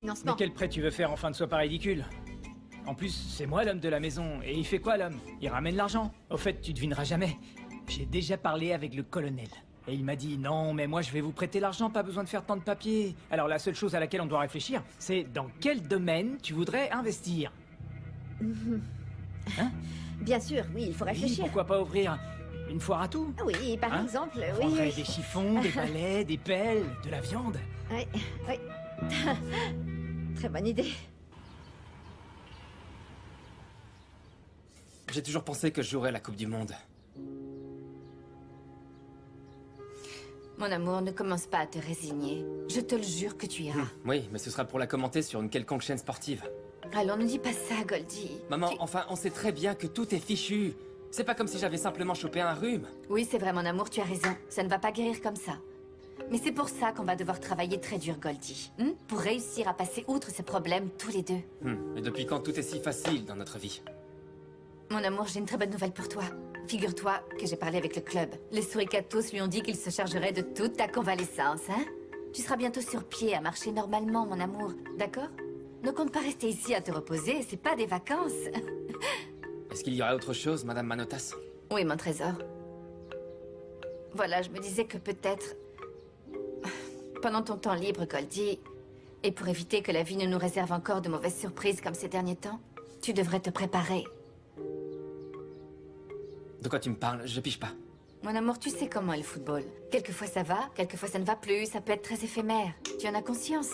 Mais Financement. quel prêt tu veux faire enfin ne soit pas ridicule? En plus, c'est moi l'homme de la maison, et il fait quoi l'homme? Il ramène l'argent. Au fait, tu devineras jamais. J'ai déjà parlé avec le colonel. Et il m'a dit, non, mais moi je vais vous prêter l'argent, pas besoin de faire tant de papiers. Alors la seule chose à laquelle on doit réfléchir, c'est dans quel domaine tu voudrais investir? Hein? Bien sûr, oui, il faut Oui, réfléchir. pourquoi pas ouvrir une foire à tout? Oui, par Hein? exemple, On oui. vendrait des chiffons, des balais, des pelles, de la viande. Oui, oui. Très bonne idée. J'ai toujours pensé que je jouerais la Coupe du Monde. Mon amour, ne commence pas à te résigner. Je te le jure que tu iras. Oui, mais ce sera pour la commenter sur une quelconque chaîne sportive. Alors ne dis pas ça, Goldie. Maman, Tu- enfin, on sait très bien que tout est fichu. C'est pas comme si j'avais simplement chopé un rhume. Oui, c'est vrai, mon amour, tu as raison. Ça ne va pas guérir comme ça. Mais c'est pour ça qu'on va devoir travailler très dur, Goldie. Pour réussir à passer outre ce problème tous les deux. Et depuis quand tout est si facile dans notre vie? Mon amour, j'ai une très bonne nouvelle pour toi. Figure-toi que j'ai parlé avec le club. Les Suricatos lui ont dit qu'ils se chargeraient de toute ta convalescence, hein? Tu seras bientôt sur pied à marcher normalement, mon amour. D'accord? Ne compte pas rester ici à te reposer, c'est pas des vacances. Est-ce qu'il y aurait autre chose, Madame Manotas? Oui, mon trésor. Voilà, je me disais que peut-être... Pendant ton temps libre, Goldie, et pour éviter que la vie ne nous réserve encore de mauvaises surprises comme ces derniers temps, tu devrais te préparer. De quoi tu me parles? Je pige pas. Mon amour, tu sais comment est le football. Quelquefois ça va, quelquefois ça ne va plus, ça peut être très éphémère. Tu en as conscience.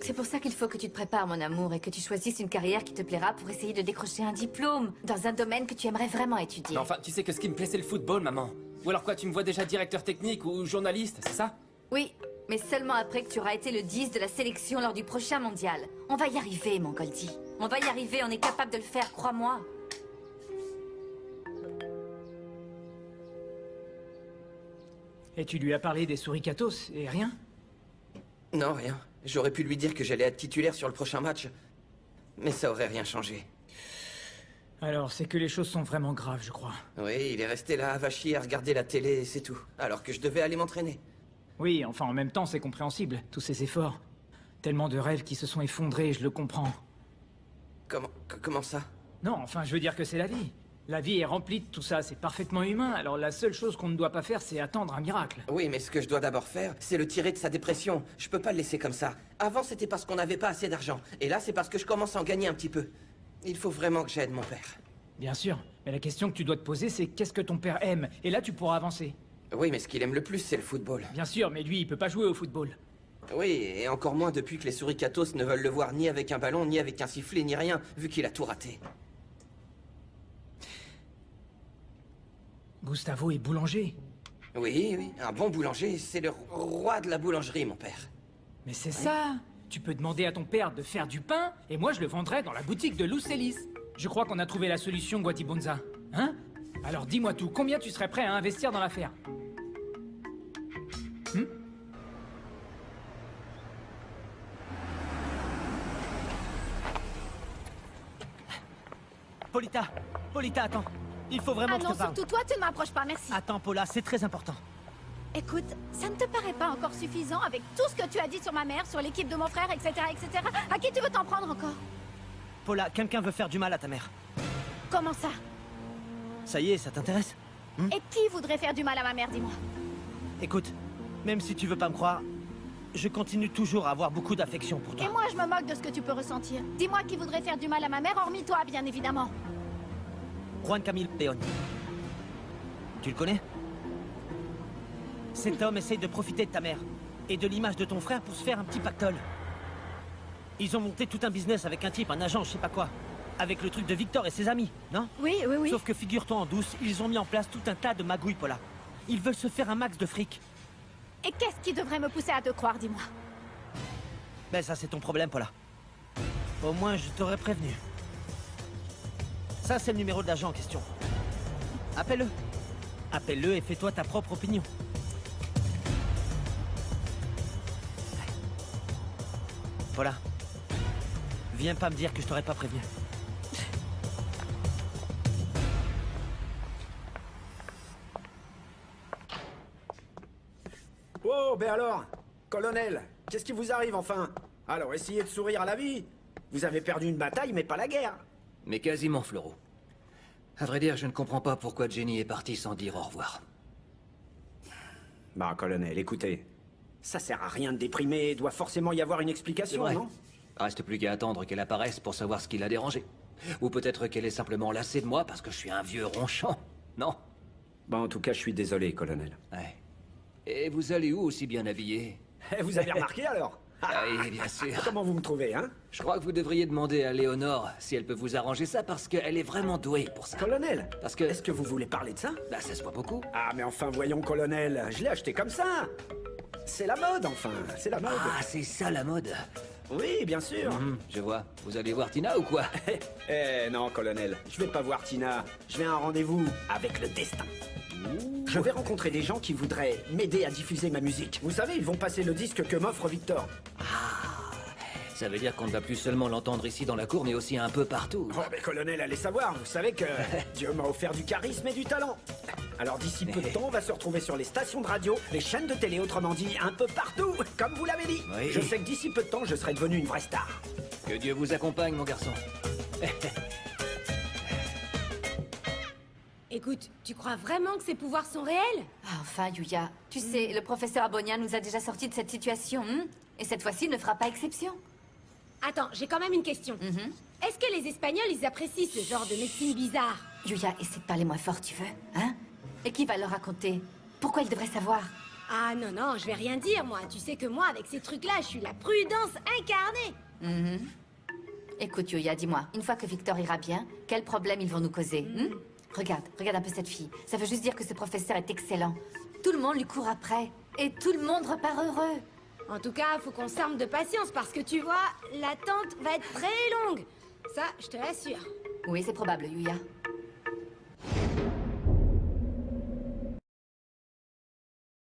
C'est pour ça qu'il faut que tu te prépares, mon amour, et que tu choisisses une carrière qui te plaira pour essayer de décrocher un diplôme dans un domaine que tu aimerais vraiment étudier. Mais enfin, tu sais que ce qui me plaît, c'est le football, maman. Ou alors quoi, tu me vois déjà directeur technique ou journaliste, c'est ça? Oui, mais seulement après que tu auras été le 10 de la sélection lors du prochain mondial. On va y arriver, mon Goldie. On va y arriver, on est capable de le faire, crois-moi. Et tu lui as parlé des Suricatos, et rien? Non, rien. J'aurais pu lui dire que j'allais être titulaire sur le prochain match. Mais ça aurait rien changé. Alors, c'est que les choses sont vraiment graves, je crois. Oui, il est resté là, avachi, à regarder la télé et c'est tout. Alors que je devais aller m'entraîner. Oui, enfin, en même temps, c'est compréhensible, tous ces efforts. Tellement de rêves qui se sont effondrés, je le comprends. Comment ça? Non, enfin, je veux dire que c'est la vie. La vie est remplie de tout ça, c'est parfaitement humain, alors la seule chose qu'on ne doit pas faire, c'est attendre un miracle. Oui, mais ce que je dois d'abord faire, c'est le tirer de sa dépression. Je peux pas le laisser comme ça. Avant, c'était parce qu'on n'avait pas assez d'argent. Et là, c'est parce que je commence à en gagner un petit peu. Il faut vraiment que j'aide mon père. Bien sûr, mais la question que tu dois te poser, c'est qu'est-ce que ton père aime? Et là, tu pourras avancer. Oui, mais ce qu'il aime le plus, c'est le football. Bien sûr, mais lui, il peut pas jouer au football. Oui, et encore moins depuis que les Suricatos ne veulent le voir ni avec un ballon, ni avec un sifflet, ni rien, vu qu'il a tout raté. Gustavo est boulanger. Oui, un bon boulanger, c'est le roi de la boulangerie, mon père. Mais c'est ça! Tu peux demander à ton père de faire du pain, et moi je le vendrai dans la boutique de Lucelis. Je crois qu'on a trouvé la solution, Guatibonza. Hein? Alors dis-moi tout, combien tu serais prêt à investir dans l'affaire? Polita, attends. Il faut vraiment Ah que je non, te parle. surtout toi, tu ne m'approches pas, merci. Attends, Paula, c'est très important. Écoute, ça ne te paraît pas encore suffisant avec tout ce que tu as dit sur ma mère, sur l'équipe de mon frère, etc., etc. À qui tu veux t'en prendre encore? Paula, quelqu'un veut faire du mal à ta mère. Comment ça? Ça y est, ça t'intéresse? Et qui voudrait faire du mal à ma mère, dis-moi? Écoute, même si tu veux pas me croire, je continue toujours à avoir beaucoup d'affection pour Et toi. moi, je me moque de ce que tu peux ressentir. Dis-moi qui voudrait faire du mal à ma mère, hormis toi, bien évidemment. Juan Camilo León. Tu le connais? Cet homme essaye de profiter de ta mère et de l'image de ton frère pour se faire un petit pactole. Ils ont monté tout un business avec un type, un agent, je sais pas quoi. Avec le truc de Victor et ses amis, non? Oui. Sauf que figure-toi en douce, ils ont mis en place tout un tas de magouilles, Paula. Ils veulent se faire un max de fric. Et qu'est-ce qui devrait me pousser à te croire, dis-moi? Ben ça c'est ton problème, Paula. Au moins je t'aurais prévenu. Ça c'est le numéro de l'agent en question. Appelle-le. Appelle-le et fais-toi ta propre opinion. Paula. Viens pas me dire que je t'aurais pas prévenu. Oh, ben alors, colonel, qu'est-ce qui vous arrive enfin? Alors essayez de sourire à la vie. Vous avez perdu une bataille, mais pas la guerre. Mais quasiment, Floro. À vrai dire, je ne comprends pas pourquoi Jenny est partie sans dire au revoir. Bah, colonel, écoutez. Ça sert à rien de déprimer, il doit forcément y avoir une C'est explication, vrai. non? Reste plus qu'à attendre qu'elle apparaisse pour savoir ce qui l'a dérangée. Ou peut-être qu'elle est simplement lassée de moi parce que je suis un vieux ronchon. Non? Bah, en tout cas, je suis désolé, colonel. Ouais. Et vous allez où aussi bien habillé? Vous avez remarqué, alors? Ah oui, bien sûr. Comment vous me trouvez, hein? Je crois que vous devriez demander à Léonore si elle peut vous arranger ça parce qu'elle est vraiment douée pour ça. Colonel, Parce que... est-ce que vous voulez parler de ça? Bah, ça se voit beaucoup. Ah, mais enfin, voyons, colonel, je l'ai acheté comme ça. C'est la mode, enfin, c'est la mode. Ah, c'est ça la mode. Oui, bien sûr. Je vois. Vous allez voir Tina ou quoi? Eh non, colonel, je vais pas voir Tina. Je vais à un rendez-vous avec le destin. Je vais rencontrer des gens qui voudraient m'aider à diffuser ma musique. Vous savez, ils vont passer le disque que m'offre Victor. Ça veut dire qu'on ne va plus seulement l'entendre ici dans la cour, mais aussi un peu partout. Oh, mais colonel, allez savoir, vous savez que Dieu m'a offert du charisme et du talent. Alors d'ici peu de temps, on va se retrouver sur les stations de radio, les chaînes de télé, autrement dit, un peu partout, comme vous l'avez dit. Oui. Je sais que d'ici peu de temps, je serai devenu une vraie star. Que Dieu vous accompagne, mon garçon. Écoute, tu crois vraiment que ces pouvoirs sont réels? Ah, enfin, Yuya. Tu sais, le professeur Abonia nous a déjà sortis de cette situation, et cette fois-ci, il ne fera pas exception. Attends, j'ai quand même une question. Est-ce que les Espagnols, ils apprécient ce genre de médecine bizarre? Yuya, essaie de parler moins fort, tu veux, hein? Et qui va leur raconter? Pourquoi ils devraient savoir? Ah non, non, je vais rien dire, moi. Tu sais que moi, avec ces trucs-là, je suis la prudence incarnée. Écoute, Yuya, dis-moi, une fois que Victor ira bien, quel problème ils vont nous causer Regarde un peu cette fille. Ça veut juste dire que ce professeur est excellent. Tout le monde lui court après. Et tout le monde repart heureux. En tout cas, faut qu'on s'arme de patience parce que tu vois, l'attente va être très longue. Ça, je te l'assure. Oui, c'est probable, Yuya.